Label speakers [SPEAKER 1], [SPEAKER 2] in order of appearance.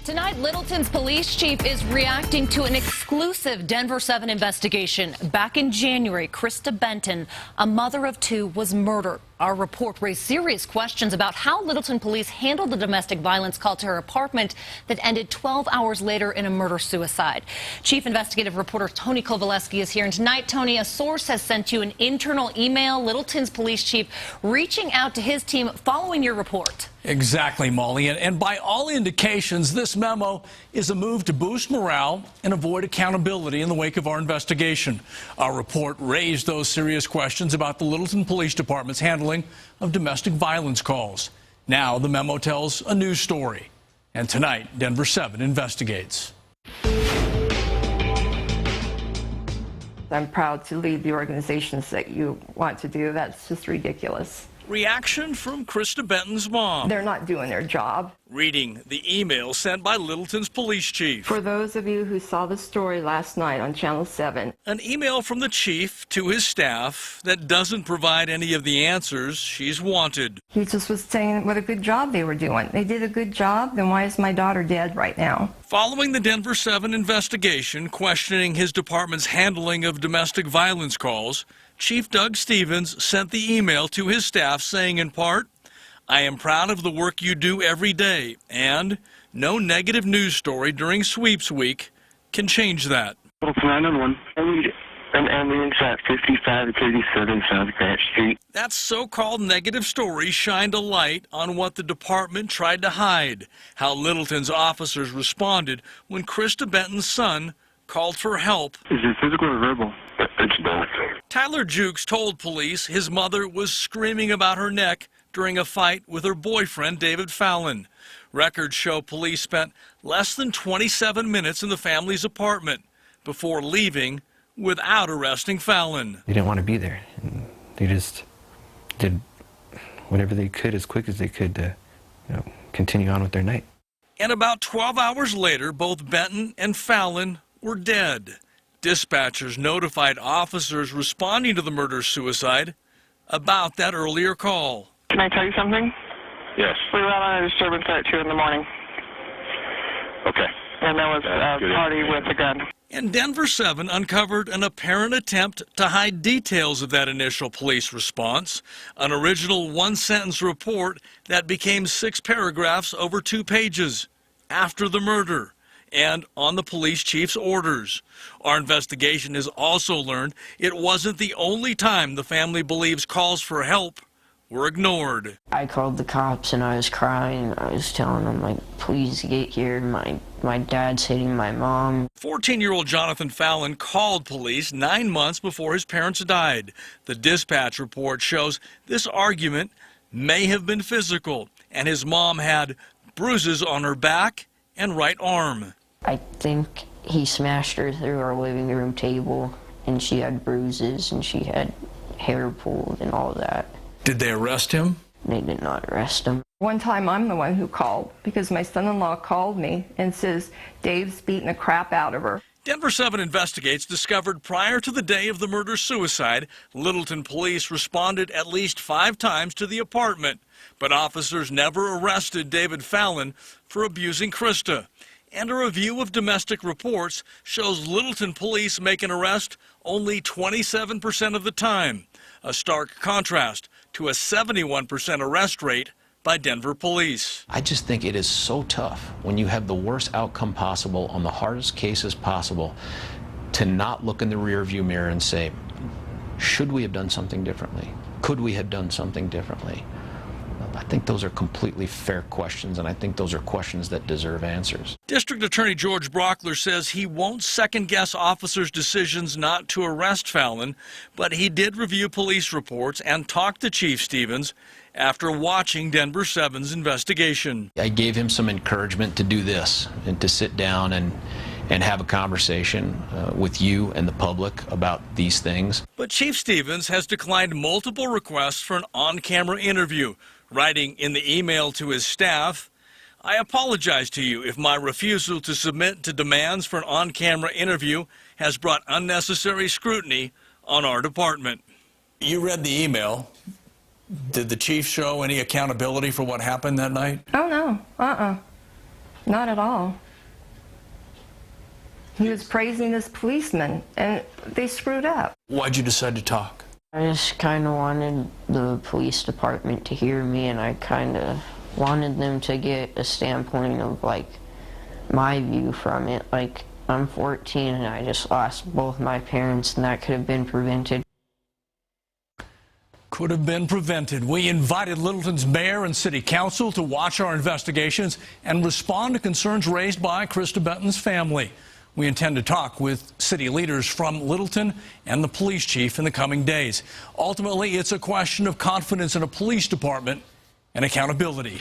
[SPEAKER 1] Tonight, Littleton's police chief is reacting to an exclusive Denver7 investigation. Back in January, Krista Benton, a mother of two, was murdered. Our report raised serious questions about how Littleton police handled the domestic violence call to her apartment that ended 12 hours later in a murder-suicide. Chief investigative reporter Tony Kovaleski is here. And tonight, Tony, a source has sent you an internal email, Littleton's police chief reaching out to his team following your report.
[SPEAKER 2] Exactly, Molly. And by all indications, this memo is a move to boost morale and avoid accountability in the wake of our investigation. Our report raised those serious questions about the Littleton Police Department's handling of domestic violence calls. Now the memo tells a news story. And tonight, Denver7 investigates.
[SPEAKER 3] I'm proud to lead the organizations that you want to do. That's just ridiculous.
[SPEAKER 2] Reaction from Krista Benton's mom.
[SPEAKER 3] They're not doing their job.
[SPEAKER 2] Reading the email sent by Littleton's police chief.
[SPEAKER 3] For those of you who saw the story last night on Channel 7.
[SPEAKER 2] An email from the chief to his staff that doesn't provide any of the answers she's wanted.
[SPEAKER 3] He just was saying what a good job they were doing. They did a good job, then why is my daughter dead right now?
[SPEAKER 2] Following the Denver7 investigation questioning his department's handling of domestic violence calls, Chief Doug Stevens sent the email to his staff saying in part, "I am proud of the work you do every day, and no negative news story during sweeps week can change that."
[SPEAKER 4] Littleton 911. I need an ambulance at 5537 South Grant Street.
[SPEAKER 2] That so-called negative story shined a light on what the department tried to hide, how Littleton's officers responded when Krista Benton's son called for help.
[SPEAKER 4] Is it physical or verbal? It's both.
[SPEAKER 2] Tyler Jukes told police his mother was screaming about her neck during a fight with her boyfriend, David Fallon. Records show police spent less than 27 minutes in the family's apartment before leaving without arresting Fallon.
[SPEAKER 5] They didn't want to be there. And they just did whatever they could as quick as they could to, continue on with their night.
[SPEAKER 2] And about 12 hours later, both Benton and Fallon were dead. Dispatchers notified officers responding to the murder-suicide about that earlier call.
[SPEAKER 4] Can I tell you something? Yes. We were out on a disturbance at 2 in the morning. Okay. And there was a party with a gun.
[SPEAKER 2] And Denver7 uncovered an apparent attempt to hide details of that initial police response, an original one-sentence report that became 6 paragraphs over 2 pages after the murder and on the police chief's orders. Our investigation has also learned it wasn't the only time the family believes calls for help were ignored.
[SPEAKER 6] I called the cops and I was crying. I was telling them, like, please get here. My dad's hitting my mom.
[SPEAKER 2] 14-year-old Jonathan Fallon called police 9 months before his parents died. The dispatch report shows this argument may have been physical, and his mom had bruises on her back and right arm.
[SPEAKER 6] I think he smashed her through our living room table, and she had bruises, and she had hair pulled and all that.
[SPEAKER 2] Did they arrest him?
[SPEAKER 6] They did not arrest him.
[SPEAKER 3] One time I'm the one who called because my son-in-law called me and says Dave's beating the crap out of her.
[SPEAKER 2] Denver7 Investigates discovered prior to the day of the murder-suicide, Littleton police responded at least 5 times to the apartment, but officers never arrested David Fallon for abusing Krista. And a review of domestic reports shows Littleton police make an arrest only 27% of the time, a stark contrast to a 71% arrest rate by Denver police.
[SPEAKER 7] I just think it is so tough when you have the worst outcome possible on the hardest cases possible to not look in the rearview mirror and say, should we have done something differently? Could we have done something differently? I think those are completely fair questions, and I think those are questions that deserve answers.
[SPEAKER 2] District Attorney George Brockler says he won't second-guess officers' decisions not to arrest Fallon, but he did review police reports and talk to Chief Stevens after watching Denver7's investigation.
[SPEAKER 7] I gave him some encouragement to do this and to sit down and have a conversation with you and the public about these things.
[SPEAKER 2] But Chief Stevens has declined multiple requests for an on-camera interview, writing in the email to his staff, "I apologize to you if my refusal to submit to demands for an on-camera interview has brought unnecessary scrutiny on our department." You read the email. Did the chief show any accountability for what happened that night?
[SPEAKER 3] Oh, no. Not at all. He was praising this policeman, and they screwed up.
[SPEAKER 8] Why'd you decide to talk?
[SPEAKER 6] I just kind of wanted the police department to hear me, and I kind of wanted them to get a standpoint of, like, my view from it. Like, I'm 14 and I just lost both my parents, and that could have been prevented.
[SPEAKER 2] Could have been prevented. We invited Littleton's mayor and city council to watch our investigations and respond to concerns raised by Krista Benton's family. We intend to talk with city leaders from Littleton and the police chief in the coming days. Ultimately, it's a question of confidence in a police department and accountability.